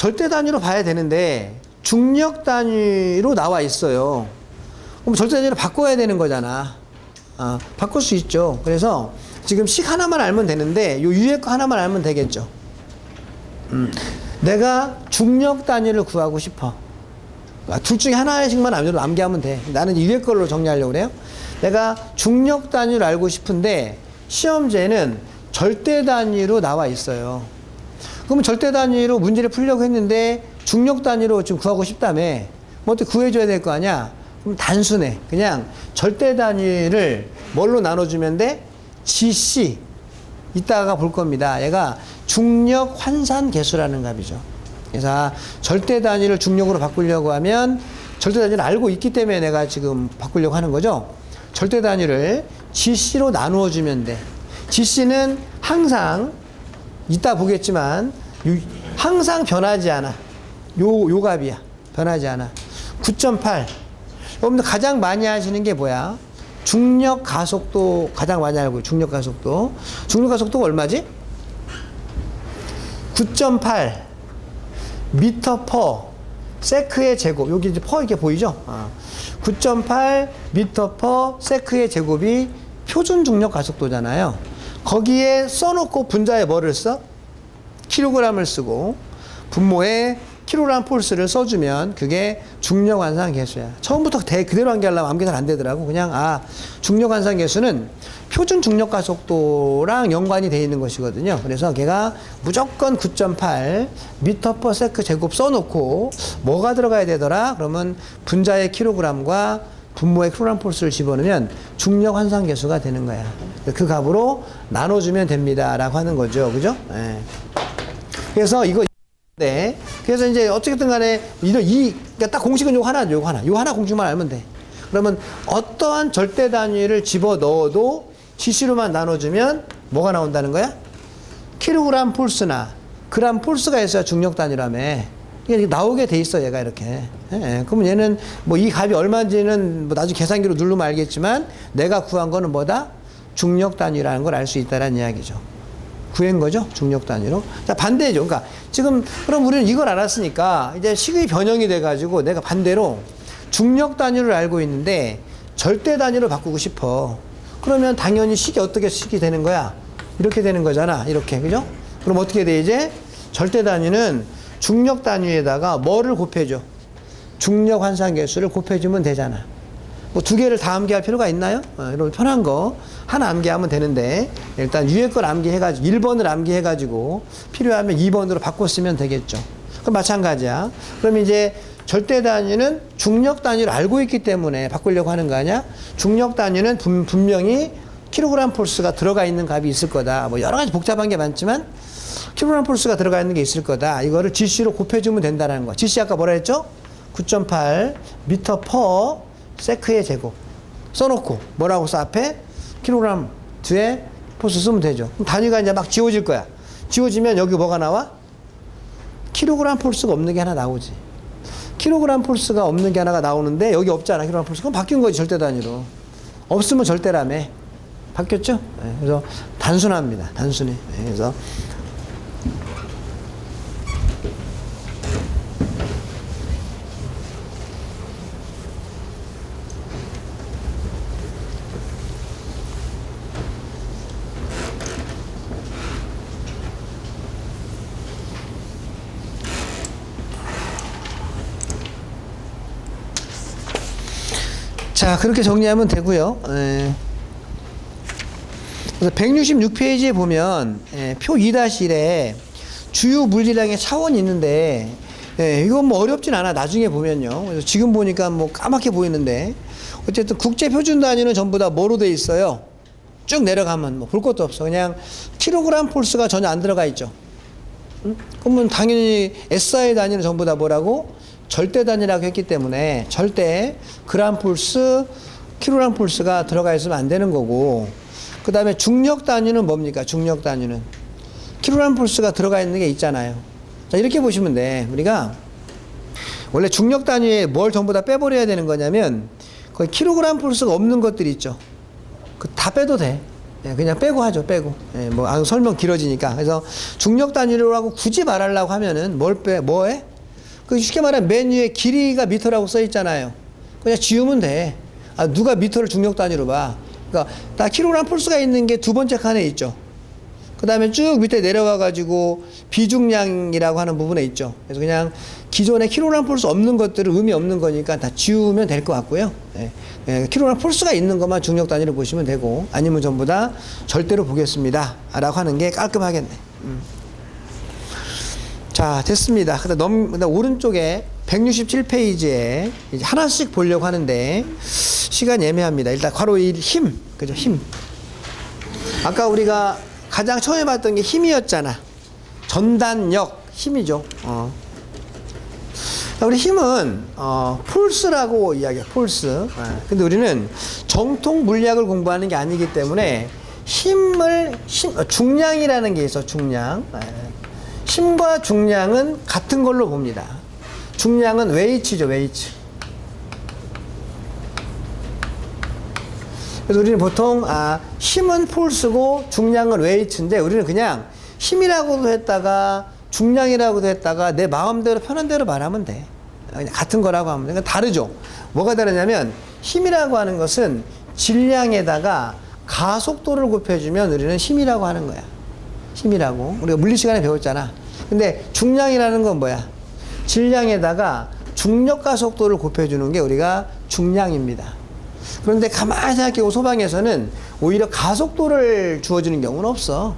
절대 단위로 봐야 되는데 중력 단위로 나와 있어요. 그럼 절대 단위로 바꿔야 되는 거잖아. 바꿀 수 있죠. 그래서 지금 식 하나만 알면 되는데 요 위에 거 하나만 알면 되겠죠. 내가 중력 단위를 구하고 싶어. 둘 중에 하나씩만 암기하면 돼. 나는 이 위에 걸로 정리하려고 그래요. 내가 중력 단위를 알고 싶은데 시험제는 절대 단위로 나와 있어요. 그러면 절대 단위로 문제를 풀려고 했는데 중력 단위로 지금 구하고 싶다며. 뭐 어떻게 구해줘야 될 거 아니야? 그럼 단순해. 그냥 절대 단위를 뭘로 나눠주면 돼? GC. 이따가 볼 겁니다. 얘가 중력 환산 계수라는 값이죠. 그래서 절대 단위를 중력으로 바꾸려고 하면 절대 단위를 알고 있기 때문에 내가 지금 바꾸려고 하는 거죠. 절대 단위를 GC로 나누어 주면 돼. GC는 항상 이따 보겠지만 항상 변하지 않아. 요 값이야. 변하지 않아. 9.8. 여러분들 가장 많이 하시는 게 뭐야? 중력 가속도 가장 많이 알고 중력 가속도. 중력 가속도가 얼마지? 9.8 미터 퍼 세크의 제곱. 여기 이제 퍼 이렇게 보이죠? 9.8 미터 퍼 세크의 제곱이 표준 중력 가속도잖아요. 거기에 써놓고 분자에 뭐를 써? 킬로그램을 쓰고 분모에 킬로그램 폴스를 써주면 그게 중력 환산 계수야. 처음부터 그대로 암기하려면 암기 잘 안 되더라고. 그냥 중력 환산 계수는 표준 중력 가속도랑 연관이 돼 있는 것이거든요. 그래서 걔가 무조건 9.8 미터 퍼 세크 제곱 써놓고 뭐가 들어가야 되더라? 그러면 분자의 킬로그램과 분모의 킬로그램 폴스를 집어넣으면 중력 환산 계수가 되는 거야. 그 값으로 나눠주면 됩니다. 라고 하는 거죠. 그죠? 네. 그래서 이거 네. 그래서 이제 어쨌든 간에 그러니까 딱 공식은 요거 하나 공식만 알면 돼. 그러면 어떠한 절대 단위를 집어 넣어도 GC로만 나눠주면 뭐가 나온다는 거야? 킬로그램 폴스나 그램 폴스가 있어야 중력 단위라며. 이게 나오게 돼 있어, 얘가 이렇게. 예. 그러면 얘는 뭐 이 값이 얼마인지는 뭐 나중에 계산기로 누르면 알겠지만 내가 구한 거는 뭐다? 중력 단위라는 걸 알 수 있다는 이야기죠. 구한 거죠? 중력 단위로. 자, 반대죠. 그러니까 지금 그럼 우리는 이걸 알았으니까 이제 식의 변형이 돼가지고 내가 반대로 중력 단위를 알고 있는데 절대 단위로 바꾸고 싶어. 그러면 당연히 식이 어떻게 식이 되는 거야? 이렇게 되는 거잖아. 이렇게. 그죠? 그럼 어떻게 돼, 이제? 절대 단위는 중력 단위에다가 뭐를 곱해줘? 중력 환산 계수를 곱해주면 되잖아. 뭐 두 개를 다 암기할 필요가 있나요? 여러분 편한 거 하나 암기하면 되는데 일단 위에 걸 암기해가지고 1번을 암기해가지고 필요하면 2번으로 바꿔 쓰면 되겠죠. 그럼 마찬가지야. 그럼 이제 절대 단위는 중력 단위를 알고 있기 때문에 바꾸려고 하는 거 아니야? 중력 단위는 분명히 킬로그램 폴스가 들어가 있는 값이 있을 거다. 뭐 여러 가지 복잡한 게 많지만 킬로그램 폴스가 들어가 있는 게 있을 거다. 이거를 GC로 곱해주면 된다는 거. GC 아까 뭐라 했죠? 9.8 미터 퍼 세크의 제곱 써놓고 뭐라고 써 앞에? 킬로그램 뒤에 폴스 쓰면 되죠. 그럼 단위가 이제 막 지워질 거야. 지워지면 여기 뭐가 나와? 킬로그램 폴스가 없는 게 하나 나오지. 킬로그램 폴스가 없는 게 하나가 나오는데 여기 없잖아. 킬로그램 폴스. 그럼 바뀐 거지. 절대 단위로. 없으면 절대라며. 바뀌었죠? 네, 그래서 단순합니다. 단순해. 네, 그래서 자, 그렇게 정리하면 되고요. 그래서 166페이지에 보면 표 2-1에 주요 물질량의 차원이 있는데 이건 뭐 어렵진 않아. 나중에 보면요. 그래서 지금 보니까 뭐 까맣게 보이는데 어쨌든 국제 표준 단위는 전부 다 뭐로 돼 있어요? 쭉 내려가면 뭐 볼 것도 없어. 그냥 킬로그램 폴스가 전혀 안 들어가 있죠. 그러면 당연히 SI 단위는 전부 다 뭐라고? 절대 단위라고 했기 때문에 절대 그램 폴스, 킬로그램 폴스가 들어가 있으면 안 되는 거고, 그 다음에 중력 단위는 뭡니까? 중력 단위는 킬로그램 폴스가 들어가 있는 게 있잖아요. 자, 이렇게 보시면 돼. 우리가 원래 중력 단위에 뭘 전부 다 빼버려야 되는 거냐면 거의 킬로그램 폴스가 없는 것들이 있죠. 그 다 빼도 돼. 예, 그냥 빼고 하죠, 빼고. 예, 뭐, 설명 길어지니까. 그래서 중력 단위로 하고 굳이 말하려고 하면은 뭐 해? 그 쉽게 말하면 맨 위에 길이가 미터라고 써 있잖아요. 그냥 지우면 돼. 누가 미터를 중력 단위로 봐. 그러니까, 나 킬로그램 폴스가 있는 게 두 번째 칸에 있죠. 그 다음에 쭉 밑에 내려와가지고 비중량이라고 하는 부분에 있죠. 그래서 그냥 기존에 킬로그램 폴스 없는 것들은 의미 없는 거니까 다 지우면 될 것 같고요. 예, 예, 킬로그램 폴스가 있는 것만 중력 단위로 보시면 되고, 아니면 전부 다 절대로 보겠습니다. 라고 하는 게 깔끔하겠네. 자, 됐습니다. 그다음 오른쪽에 167페이지에 이제 하나씩 보려고 하는데, 시간 예매합니다. 일단 괄호 1 힘. 그죠? 힘. 아까 우리가 가장 처음에 봤던 게 힘이었잖아. 전단력, 힘이죠. 우리 힘은, 폴스라고 이야기해, 폴스. 근데 우리는 정통 물리학을 공부하는 게 아니기 때문에 중량이라는 게 있어, 중량. 힘과 중량은 같은 걸로 봅니다. 중량은 웨이츠죠, 웨이츠. 그래서 우리는 보통 힘은 폴스고 중량은 웨이츠인데, 우리는 그냥 힘이라고도 했다가 중량이라고도 했다가 내 마음대로 편한 대로 말하면 돼. 그냥 같은 거라고 하면 돼. 그러니까 다르죠. 뭐가 다르냐면, 힘이라고 하는 것은 질량에다가 가속도를 곱해주면 우리는 힘이라고 하는 거야. 힘이라고. 우리가 물리 시간에 배웠잖아. 근데 중량이라는 건 뭐야? 질량에다가 중력 가속도를 곱해주는 게 우리가 중량입니다. 그런데 가만히 생각해보고 소방에서는 오히려 가속도를 주어주는 경우는 없어.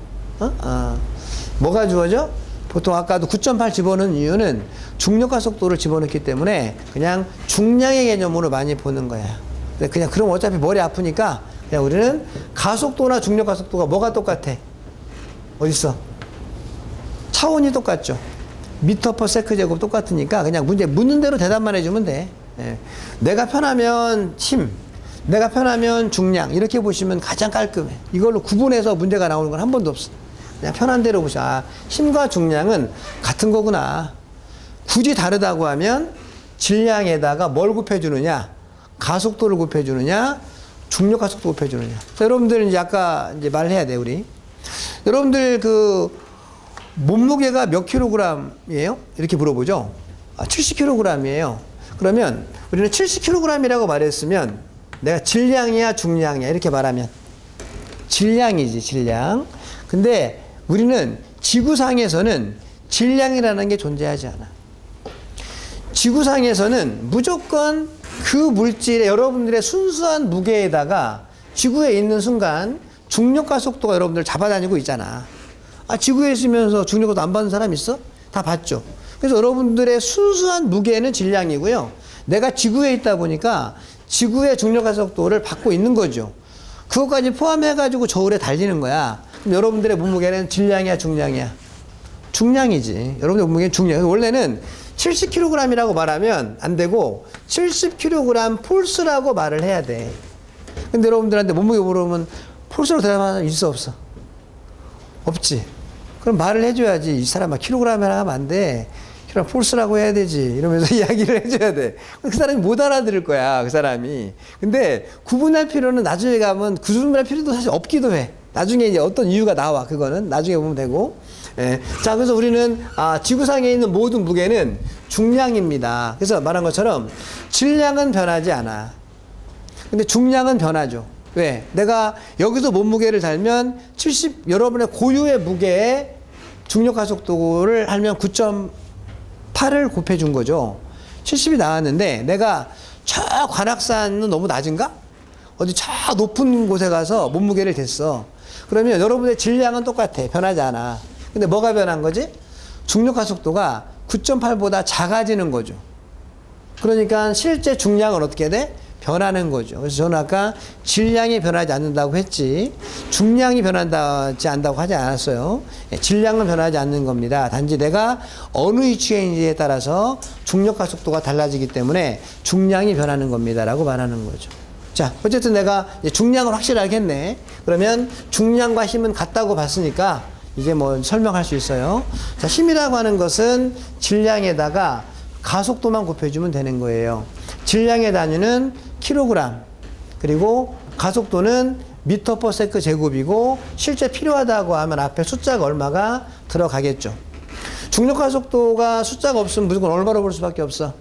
뭐가 주어져? 보통 아까도 9.8 집어넣은 이유는 중력 가속도를 집어넣기 때문에 그냥 중량의 개념으로 많이 보는 거야. 그냥 그럼 어차피 머리 아프니까 그냥 우리는 가속도나 중력 가속도가 뭐가 똑같아? 어딨어? 차원이 똑같죠. 미터 퍼 세크 제곱 똑같으니까 그냥 문제 묻는 대로 대답만 해주면 돼. 예. 내가 편하면 힘, 내가 편하면 중량, 이렇게 보시면 가장 깔끔해. 이걸로 구분해서 문제가 나오는 건 한 번도 없어. 그냥 편한 대로 보셔. 힘과 중량은 같은 거구나. 굳이 다르다고 하면 질량에다가 뭘 곱해주느냐, 가속도를 곱해주느냐, 중력 가속도 곱해주느냐. 여러분들 이제 아까 이제 말해야 돼, 우리. 여러분들 몸무게가 몇 킬로그램이에요? 이렇게 물어보죠. 70킬로그램이에요. 그러면 우리는 70킬로그램이라고 말했으면 내가 질량이야, 중량이야, 이렇게 말하면 질량이지, 질량. 근데 우리는 지구상에서는 질량이라는 게 존재하지 않아. 지구상에서는 무조건 그 물질의 여러분들의 순수한 무게에다가 지구에 있는 순간 중력 가속도가 여러분들 잡아다니고 있잖아. 지구에 있으면서 중력 가속도 안 받는 사람 있어? 다 받죠. 그래서 여러분들의 순수한 무게는 질량이고요. 내가 지구에 있다 보니까 지구의 중력 가속도를 받고 있는 거죠. 그것까지 포함해가지고 저울에 달리는 거야. 그럼 여러분들의 몸무게는 질량이야, 중량이야? 중량이지. 여러분의 몸무게는 중량. 원래는 70kg이라고 말하면 안 되고 70kg 폴스라고 말을 해야 돼. 근데 여러분들한테 몸무게 물어보면 폴스로 대답하는 사람 있어, 없어? 없지. 그럼 말을 해줘야지. 이 사람아, 킬로그램이라 하면 안 돼. 킬로그램 폴스라고 해야 되지. 이러면서 이야기를 해줘야 돼. 그 사람이 못 알아들을 거야, 그 사람이. 근데 구분할 필요는 나중에 가면 구분할 필요도 사실 없기도 해. 나중에 이제 어떤 이유가 나와. 그거는 나중에 보면 되고. 예. 자, 그래서 우리는 지구상에 있는 모든 무게는 중량입니다. 그래서 말한 것처럼 질량은 변하지 않아. 근데 중량은 변하죠. 왜? 내가 여기서 몸무게를 달면 여러분의 고유의 무게에 중력 가속도를 하면 9.8을 곱해준 거죠. 70이 나왔는데 내가 저 관악산은 너무 낮은가? 어디 저 높은 곳에 가서 몸무게를 댔어. 그러면 여러분의 질량은 똑같아. 변하지 않아. 근데 뭐가 변한 거지? 중력 가속도가 9.8보다 작아지는 거죠. 그러니까 실제 중량은 어떻게 돼? 변하는 거죠. 그래서 저는 아까 질량이 변하지 않는다고 했지 중량이 변하지 않는다고 하지 않았어요. 질량은 변하지 않는 겁니다. 단지 내가 어느 위치에 있는지에 따라서 중력 가속도가 달라지기 때문에 중량이 변하는 겁니다 라고 말하는 거죠. 자, 어쨌든 내가 중량을 확실하게 했네. 그러면 중량과 힘은 같다고 봤으니까 이제 뭐 설명할 수 있어요. 자, 힘이라고 하는 것은 질량에다가 가속도만 곱해주면 되는 거예요. 질량의 단위는 킬로그램, 그리고 가속도는 미터 퍼 세크 제곱이고 실제 필요하다고 하면 앞에 숫자가 얼마가 들어가겠죠. 중력 가속도가 숫자가 없으면 무조건 얼마로 볼 수밖에 없어?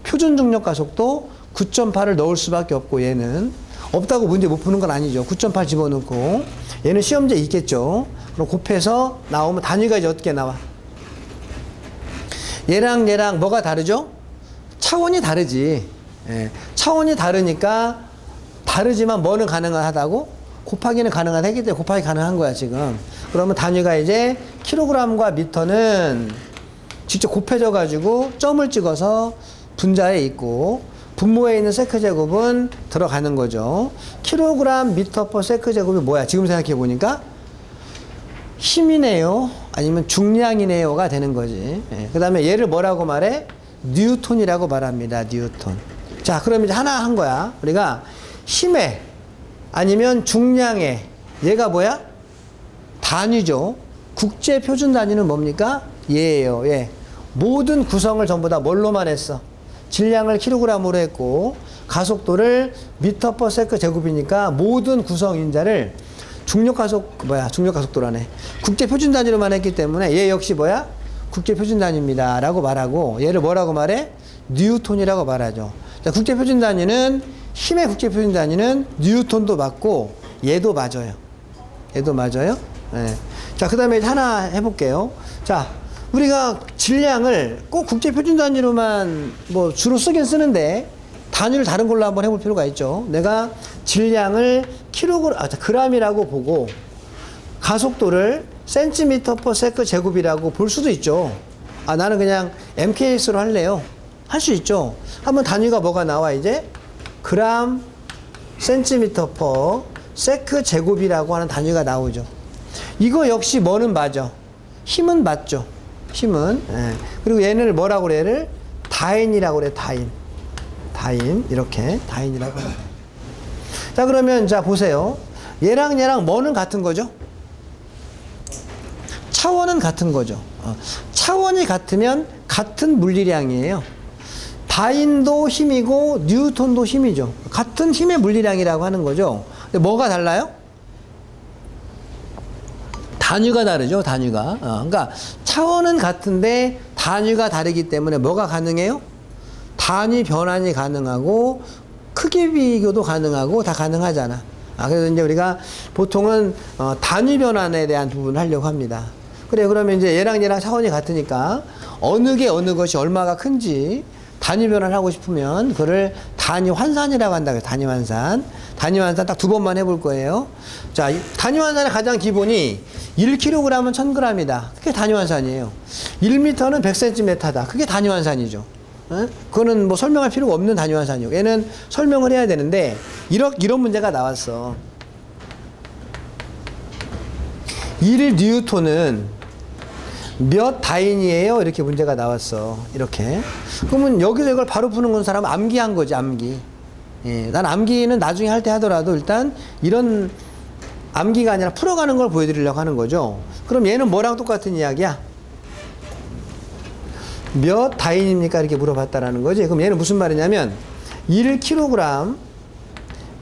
표준 중력 가속도 9.8을 넣을 수밖에 없고 얘는 없다고 문제 못 푸는 건 아니죠. 9.8 집어넣고 얘는 시험지에 있겠죠. 그럼 곱해서 나오면 단위가 이제 어떻게 나와? 얘랑 뭐가 다르죠? 차원이 다르지. 예. 차원이 다르니까 다르지만 뭐는 가능하다고? 곱하기는 가능하다 했기 때문에 곱하기 가능한 거야 지금. 그러면 단위가 이제 킬로그램과 미터는 직접 곱해져 가지고 점을 찍어서 분자에 있고 분모에 있는 세크 제곱은 들어가는 거죠. 킬로그램 미터 퍼 세크 제곱이 뭐야? 지금 생각해 보니까 힘이네요. 아니면 중량이네요가 되는 거지. 예. 그 다음에 얘를 뭐라고 말해? 뉴턴이라고 말합니다. 뉴턴. 자, 그럼 이제 하나 한 거야. 우리가 힘에 아니면 중량에 얘가 뭐야? 단위죠. 국제 표준 단위는 뭡니까? 얘예요. 얘. 모든 구성을 전부 다 뭘로만 했어? 질량을 킬로그램으로 했고 가속도를 미터 퍼 세크 제곱이니까 모든 구성 인자를 중력 가속도라네. 국제 표준 단위로만 했기 때문에 얘 역시 뭐야? 국제 표준 단위입니다. 라고 말하고 얘를 뭐라고 말해? 뉴턴이라고 말하죠. 자, 국제 표준 단위는 힘의 국제 표준 단위는 뉴턴도 맞고 얘도 맞아요. 얘도 맞아요. 네. 자, 그 다음에 하나 해볼게요. 자, 우리가 질량을 꼭 국제 표준 단위로만 뭐 주로 쓰긴 쓰는데 단위를 다른 걸로 한번 해볼 필요가 있죠. 내가 질량을 그램이라고 보고 가속도를 센티미터 퍼 세크 제곱이라고 볼 수도 있죠. 아, 나는 그냥 MKS로 할래요. 할 수 있죠. 한번 단위가 뭐가 나와 이제? 그램 센티미터 퍼 세크 제곱이라고 하는 단위가 나오죠. 이거 역시 뭐는 맞아? 힘은 맞죠. 힘은. 예. 그리고 얘를 뭐라고 그래? 얘를 다인이라고 그래. 다인 이렇게 다인이라고 해요. 자, 그러면 자 보세요. 얘랑 뭐는 같은 거죠? 차원은 같은 거죠. 차원이 같으면 같은 물리량이에요. 다인도 힘이고 뉴턴도 힘이죠. 같은 힘의 물리량이라고 하는 거죠. 근데 뭐가 달라요? 단위가 다르죠. 단위가. 그러니까 차원은 같은데 단위가 다르기 때문에 뭐가 가능해요? 단위 변환이 가능하고 크기 비교도 가능하고 다 가능하잖아. 그래서 이제 우리가 보통은 단위 변환에 대한 부분을 하려고 합니다. 그래, 그러면 이제 얘랑 차원이 같으니까 어느 게 어느 것이 얼마가 큰지 단위 변환을 하고 싶으면 그를 단위 환산이라고 한다. 단위 환산. 단위 환산 딱 2번만 해볼 거예요. 자, 단위 환산의 가장 기본이 1kg은 1000g이다. 그게 단위 환산이에요. 1m는 100cm다. 그게 단위 환산이죠. 그거는 뭐 설명할 필요가 없는 단위 환산이고 얘는 설명을 해야 되는데 이런 문제가 나왔어. 1뉴턴은 몇 다인이에요? 이렇게 문제가 나왔어. 이렇게. 그러면 여기서 이걸 바로 푸는 건 사람은 암기한 거지, 암기. 예, 난 암기는 나중에 할 때 하더라도 일단 이런 암기가 아니라 풀어가는 걸 보여드리려고 하는 거죠. 그럼 얘는 뭐랑 똑같은 이야기야? 몇 다인입니까? 이렇게 물어봤다라는 거지. 그럼 얘는 무슨 말이냐면 1kg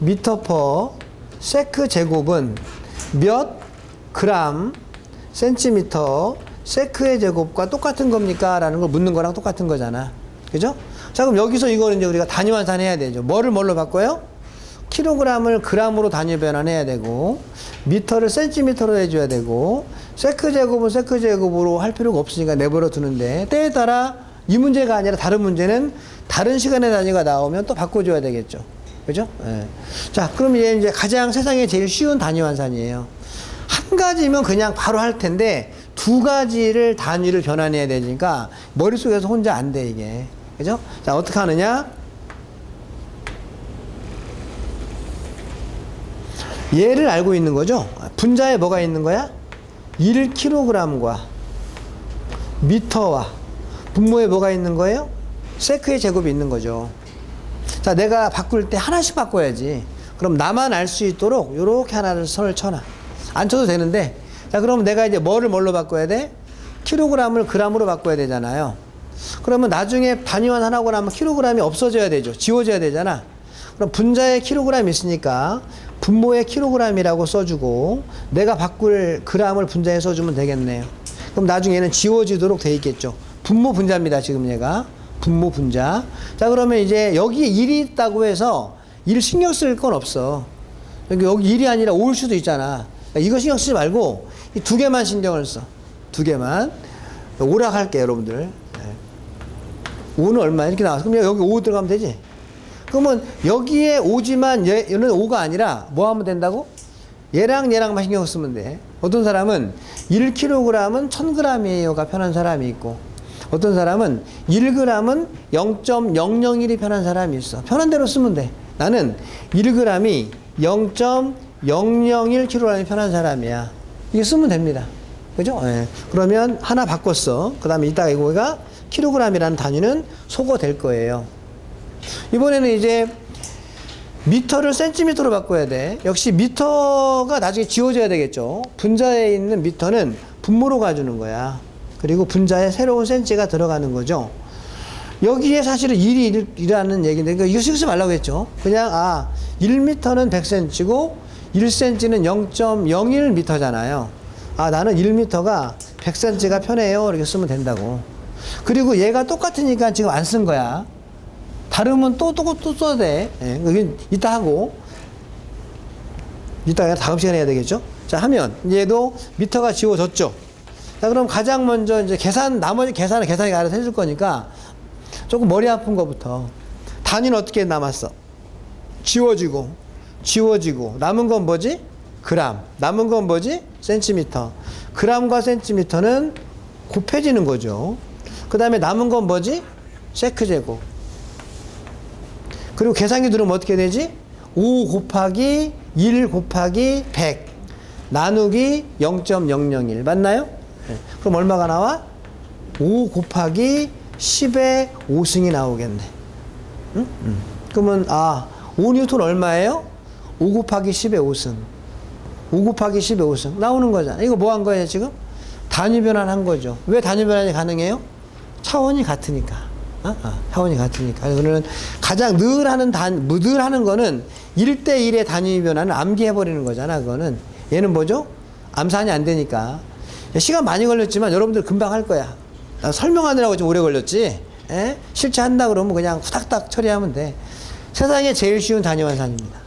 미터 퍼 세크 제곱은 몇 그램 센티미터 세크의 제곱과 똑같은 겁니까? 라는 걸 묻는 거랑 똑같은 거잖아. 그죠? 자, 그럼 여기서 이거는 이제 우리가 단위 환산해야 되죠. 뭐를 뭘로 바꿔요? 킬로그램을 그램으로 단위 변환해야 되고, 미터를 센티미터로 해줘야 되고, 세크 제곱은 세크 제곱으로 할 필요가 없으니까 내버려 두는데, 때에 따라 이 문제가 아니라 다른 문제는 다른 시간의 단위가 나오면 또 바꿔줘야 되겠죠. 그죠? 예. 자, 그럼 얘 이제 가장 세상에 제일 쉬운 단위 환산이에요. 한 가지면 그냥 바로 할 텐데, 2가지를 단위를 변환해야 되니까, 머릿속에서 혼자 안 돼, 이게. 그죠? 자, 어떻게 하느냐? 얘를 알고 있는 거죠? 분자에 뭐가 있는 거야? 1kg과 미터와 분모에 뭐가 있는 거예요? 세크의 제곱이 있는 거죠. 자, 내가 바꿀 때 하나씩 바꿔야지. 그럼 나만 알 수 있도록 요렇게 하나를 선을 쳐놔. 안 쳐도 되는데, 자, 그럼 내가 이제 뭐를 뭘로 바꿔야 돼? 킬로그램을 그램으로 바꿔야 되잖아요. 그러면 나중에 단위 환산하고 나면 킬로그램이 없어져야 되죠. 지워져야 되잖아. 그럼 분자에 킬로그램이 있으니까 분모에 킬로그램이라고 써주고 내가 바꿀 그램을 분자에 써주면 되겠네요. 그럼 나중에 얘는 지워지도록 돼 있겠죠. 분모 분자입니다. 지금 얘가 분모 분자. 자, 그러면 이제 여기에 1이 있다고 해서 1 신경 쓸 건 없어. 여기 1이 아니라 5일 수도 있잖아. 그러니까 이거 신경 쓰지 말고 이 두 개만 신경을 써. 두 개만. 오락할게요, 여러분들. 5는 얼마? 이렇게 나와서. 그럼 여기 5 들어가면 되지? 그러면 여기에 5지만 얘는 5가 아니라 뭐 하면 된다고? 얘랑 얘랑만 신경 쓰면 돼. 어떤 사람은 1kg은 1000g이에요가 편한 사람이 있고, 어떤 사람은 1g은 0.001이 편한 사람이 있어. 편한 대로 쓰면 돼. 나는 1g이 0.001kg이 편한 사람이야. 이게 쓰면 됩니다. 그죠? 예. 그러면 하나 바꿨어. 그 다음에 이따가 이거가 킬로그램이라는 단위는 소거될 거예요. 이번에는 이제 미터를 센티미터로 바꿔야 돼. 역시 미터가 나중에 지워져야 되겠죠. 분자에 있는 미터는 분모로 가주는 거야. 그리고 분자에 새로운 센치가 들어가는 거죠. 여기에 사실은 1이라는 얘기인데 이거 쓰지 말라고 했죠. 그냥 1m는 100cm고 1cm는 0.01m잖아요. 나는 1m가 100cm가 편해요. 이렇게 쓰면 된다고. 그리고 얘가 똑같으니까 지금 안 쓴 거야. 다르면 또 써야 돼. 예, 이따 하고. 이따가 다음 시간에 해야 되겠죠? 자, 하면 얘도 미터가 지워졌죠? 자, 그럼 가장 먼저 이제 나머지 계산이 알아서 해줄 거니까 조금 머리 아픈 거부터. 단위는 어떻게 남았어? 지워지고. 남은 건 뭐지? 그램. 남은 건 뭐지? 센티미터. 그램과 센티미터는 곱해지는 거죠. 그 다음에 남은 건 뭐지? 세크제곱. 그리고 계산기 누르면 어떻게 되지? 5 곱하기 1 곱하기 100 나누기 0.001 맞나요? 네. 그럼 얼마가 나와? 5 곱하기 10의 5승이 나오겠네. 응? 그러면 5뉴턴 얼마예요? 5 곱하기 10의 5승. 5 곱하기 10의 5승 나오는 거잖아. 이거 뭐 한 거예요 지금? 단위 변환한 거죠. 왜 단위 변환이 가능해요? 차원이 같으니까. 차원이 같으니까. 그러면 가장 늘 하는 거는 1대1의 단위 변화는 암기해버리는 거잖아, 그거는. 얘는 뭐죠? 암산이 안 되니까. 시간 많이 걸렸지만 여러분들 금방 할 거야. 설명하느라고 좀 오래 걸렸지. 실제 한다 그러면 그냥 후닥닥 처리하면 돼. 세상에 제일 쉬운 단위 환산입니다.